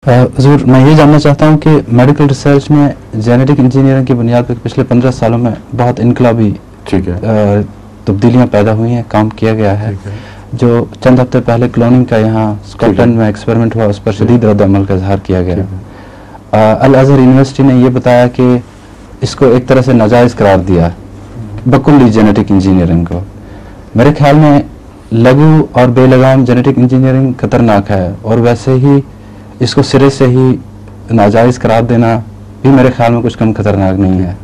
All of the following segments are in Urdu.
حضور میں یہ جاننا چاہتا ہوں کہ میڈیکل ریسرچ میں جینیٹک انجینئرنگ کی بنیاد پر پچھلے 15 سالوں میں بہت انقلابی تبدیلیاں پیدا ہوئی ہیں، کام کیا گیا ہے. جو چند ہفتے پہلے کلوننگ کا یہاں اسکاٹ لینڈ میں ایکسپیریمنٹ ہوا، اس پر شدید رد عمل کا اظہار کیا گیا. الازہر یونیورسٹی نے یہ بتایا کہ اس کو ایک طرح سے ناجائز قرار دیا بکلی جینیٹک انجینئرنگ کو. میرے خیال میں لگو اور بے لگام جینیٹک انجینئرنگ خطرناک ہے، اور ویسے ہی اس کو سرے سے ہی ناجائز قرار دینا بھی میرے خیال میں کچھ کم خطرناک نہیں ہے.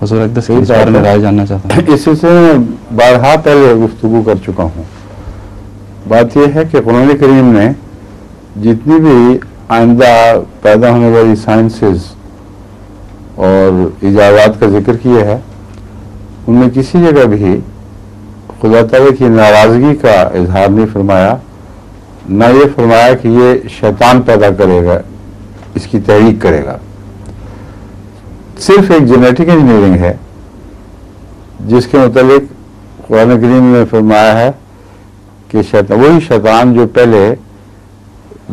حضور اقدس اس بارے میں رائے جاننا چاہتا ہوں. اس سے میں بارہا پہلے گفتگو کر چکا ہوں. بات یہ ہے کہ قرآن کریم نے جتنی بھی آئندہ پیدا ہونے والی سائنسز اور ایجادات کا ذکر کیا ہے، ان میں کسی جگہ بھی خدا تعالیٰ کی ناراضگی کا اظہار نہیں فرمایا، نہ یہ فرمایا کہ یہ شیطان پیدا کرے گا، اس کی تحریک کرے گا. صرف ایک جینیٹک انجینئرنگ ہے جس کے متعلق قرآن کریم نے فرمایا ہے کہ وہی شیطان جو پہلے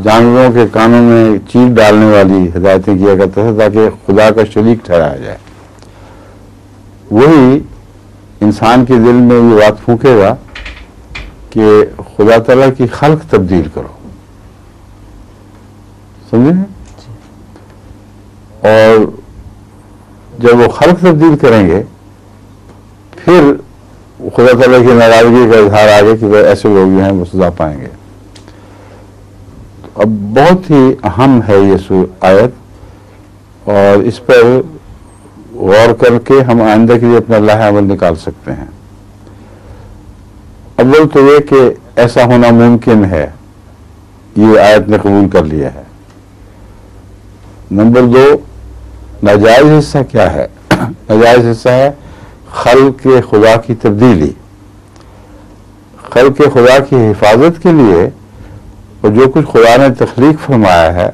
جانوروں کے کانوں میں چیل ڈالنے والی ہدایتیں کیا کرتا تھا تاکہ خدا کا شریک ٹھہرایا جائے، وہی انسان کے دل میں یہ بات پھونکے گا کہ خدا تعالیٰ کی خلق تبدیل کرو. سمجھے؟ اور جب وہ خلق تبدیل کریں گے پھر خدا تعالیٰ کی ناراضگی کا اظہار آگے کہ ایسے لوگ جو ہیں وہ سزا پائیں گے. اب بہت ہی اہم ہے یہ آیت، اور اس پر غور کر کے ہم آئندہ کے لیے اپنا لاہ عمل نکال سکتے ہیں. اول تو یہ کہ ایسا ہونا ممکن ہے، یہ آیت نے قبول کر لیا ہے. نمبر 2، ناجائز حصہ کیا ہے؟ ناجائز حصہ ہے خلق خدا کی تبدیلی. خلق خدا کی حفاظت کے لیے اور جو کچھ خدا نے تخلیق فرمایا ہے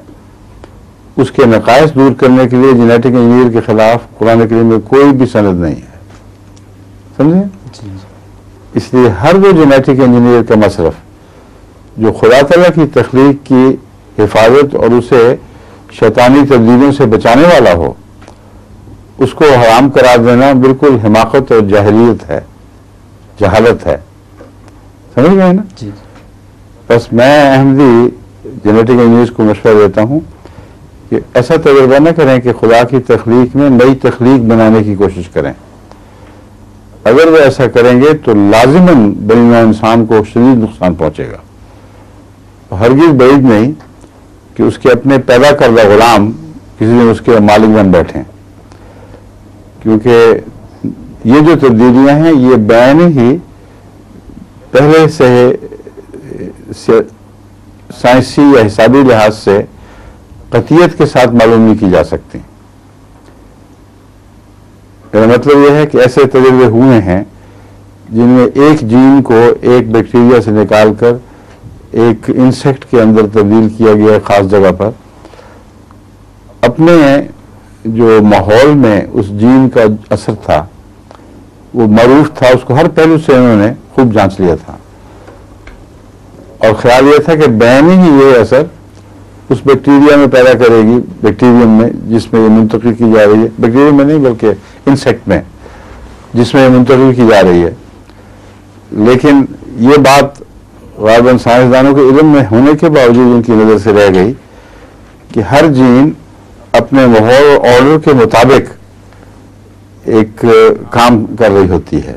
اس کے نقائص دور کرنے کے لیے جینیٹک انجینئر کے خلاف قرآن کریم میں کوئی بھی سند نہیں ہے. سمجھے؟ اس لیے ہر وہ جینیٹک انجینئر کا مصرف جو خدا تعالیٰ کی تخلیق کی حفاظت اور اسے شیطانی تبدیلیوں سے بچانے والا ہو، اس کو حرام قرار دینا بالکل حماقت اور جاہلیت ہے، جہالت ہے. سمجھ گئے نا؟ جی. بس میں احمدی جینیٹک انجینئرز کو مشورہ دیتا ہوں کہ ایسا تجربہ نہ کریں کہ خدا کی تخلیق میں نئی تخلیق بنانے کی کوشش کریں. اگر وہ ایسا کریں گے تو لازماً بنی نوع انسان کو شدید نقصان پہنچے گا. ہرگز بعید نہیں کہ اس کے اپنے پیدا کردہ غلام کسی دن اس کے مالک بن بیٹھیں، کیونکہ یہ جو تبدیلیاں ہیں یہ بین ہی پہلے سے سائنسی یا حسابی لحاظ سے قطعیت کے ساتھ معلوم نہیں کی جا سکتی. میرا مطلب یہ ہے کہ ایسے تجربے ہوئے ہیں جن میں ایک جین کو ایک بیکٹیریا سے نکال کر ایک انسیکٹ کے اندر تبدیل کیا گیا خاص جگہ پر. اپنے جو ماحول میں اس جین کا اثر تھا وہ معروف تھا، اس کو ہر پہلو سے انہوں نے خوب جانچ لیا تھا، اور خیال یہ تھا کہ بین ہی یہ اثر اس بیکٹیریا میں پیدا کرے گی، بیکٹیریم میں جس میں یہ منتقل کی جا رہی ہے، بیکٹیریم میں نہیں بلکہ انسیکٹ میں جس میں یہ منتقل کی جا رہی ہے. لیکن یہ بات غالباً سائنسدانوں کے علم میں ہونے کے باوجود ان کی نظر سے رہ گئی کہ ہر جین اپنے ماحول اور آرڈر کے مطابق ایک کام کر رہی ہوتی ہے.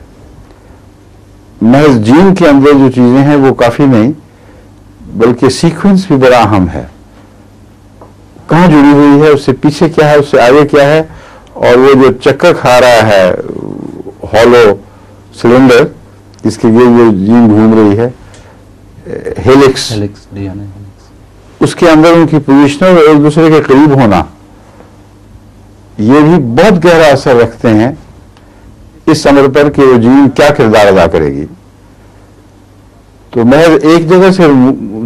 محض جین کے اندر جو چیزیں ہیں وہ کافی نہیں، بلکہ سیکوینس بھی بڑا اہم ہے. کہاں جڑی ہوئی ہے، اس سے پیچھے کیا ہے، اس سے آگے کیا ہے، اور وہ جو چکر کھا رہا ہے ہالو سلنڈر جس کے لیے جو جین گھوم رہی ہے، ہیلکس، اس کے اندر ان کی پوزیشنوں اور ایک دوسرے کے قریب ہونا، یہ بھی بہت گہرا اثر رکھتے ہیں اس امر پر کہ وہ جین کیا کردار ادا کرے گی. تو محض ایک جگہ سے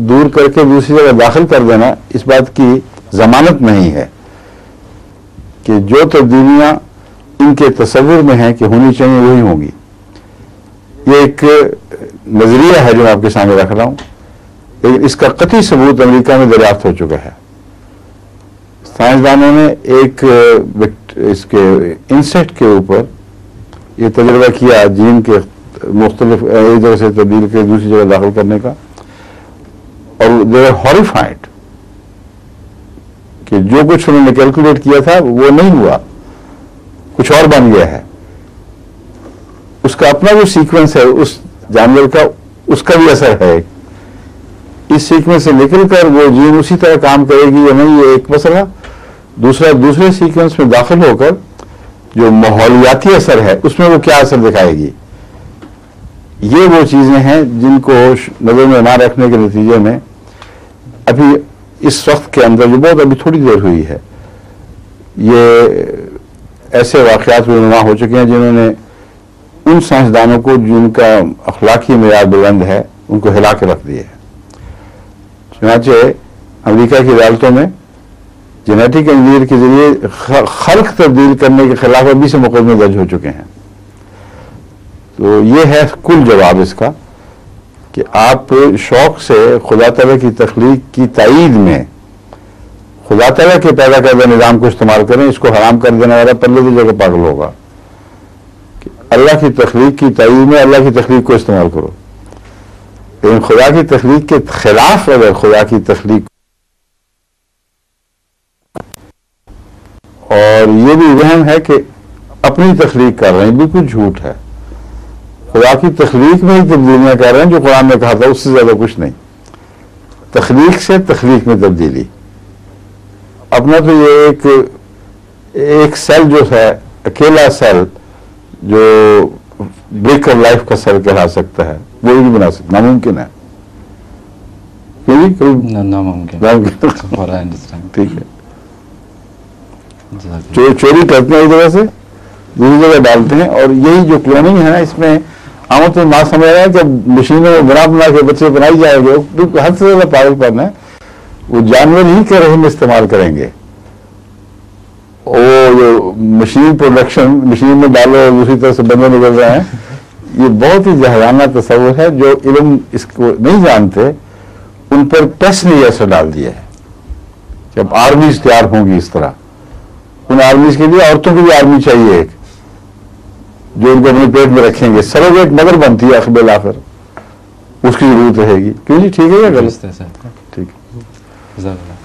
دور کر کے دوسری جگہ داخل کر دینا اس بات کی ضمانت نہیں ہے کہ جو تبدیلیاں ان کے تصور میں ہیں کہ ہونی چاہیے وہی ہوں گی. یہ ایک نظریہ ہے جو میں آپ کے سامنے رکھ رہا ہوں، لیکن اس کا قطعی ثبوت امریکہ میں دریافت ہو چکا ہے. سائنسدانوں نے ایک اس کے انسیکٹ کے اوپر یہ تجربہ کیا جین کے مختلف ایک جگہ سے تبدیل کے دوسری جگہ داخل کرنے کا، اور دے آر ہاریفائڈ کہ جو کچھ انہوں نے کیلکولیٹ کیا تھا وہ نہیں ہوا، کچھ اور بن گیا ہے. اس کا اپنا جو سیکوینس ہے اس جانور کا، اس کا بھی اثر ہے. اس سیکوینس سے نکل کر وہ جین اسی طرح کام کرے گی یا نہیں، یہ ایک مسئلہ. دوسرے سیکوینس میں داخل ہو کر جو ماحولیاتی اثر ہے اس میں وہ کیا اثر دکھائے گی. یہ وہ چیزیں ہیں جن کو نظر میں نہ رکھنے کے نتیجے میں ابھی اس وقت کے اندر جو بہت ابھی تھوڑی دیر ہوئی ہے، یہ ایسے واقعات رونما ہو چکے ہیں جنہوں نے ان سائنسدانوں کو جن کا اخلاقی معیار بلند ہے ان کو ہلا کے رکھ دیے ہے. چنانچہ امریکہ کی عدالتوں میں جینیٹک انجینئر کے ذریعے خلق تبدیل کرنے کے خلاف ابھی سے مقدمے درج ہو چکے ہیں. تو یہ ہے کل جواب اس کا کہ آپ شوق سے خدا تعالیٰ کی تخلیق کی تائید میں خدا تعالیٰ کے پیدا کردہ نظام کو استعمال کریں. اس کو حرام کر دینے والا پلے کی جگہ پاگل ہوگا. اللہ کی تخلیق کی تائید میں اللہ کی تخلیق کو استعمال کرو، لیکن خدا کی تخلیق کے خلاف اگر خدا کی تخلیق، اور یہ بھی وہم ہے کہ اپنی تخلیق کر رہے ہیں، بالکل جھوٹ ہے. خدا کی تخلیق میں ہی تبدیلیاں کر رہے ہیں جو قرآن نے کہا تھا، اس سے زیادہ کچھ نہیں. تخلیق سے تخلیق میں تبدیلی. اپنا تو یہ ایک سیل جو ہے، اکیلا سیل جو بریک آف لائف کا سیل کہلا سکتا ہے، وہ بھی نہیں بنا سکتا، ناممکن ہے. ناممکن. ٹھیک ہے. چوری کرتے ہیں ایک جگہ سے دوسری جگہ ڈالتے ہیں. اور یہی جو کلوننگ ہے نا، اس میں عام تو نہ سمجھ رہا ہے کہ مشینوں میں بنا کے بچے بنائی جائیں گے، حد سے زیادہ پاگل پن ہے. وہ جانور ہی کے رحم استعمال کریں گے. وہ جو مشین پروڈکشن، مشین میں ڈالو اور دوسری طرف سے بندے نکل رہے ہیں، یہ بہت ہی جہلانہ تصور ہے. جو علم اس کو نہیں جانتے ان پر ٹیسٹ نے ایسا ڈال دیا ہے کہ اب آرمیز تیار ہوں گی. اس طرح ان آرمیز کے لیے عورتوں کی بھی آرمی چاہیے ایک، جو ان کو اپنے پیٹ میں رکھیں گے. سروگیٹ مدر بنتی ہے اخبل آخر، اس کی ضرورت رہے گی. کیوں جی ٹھیک ہے یا غلط؟ ٹھیک ہے.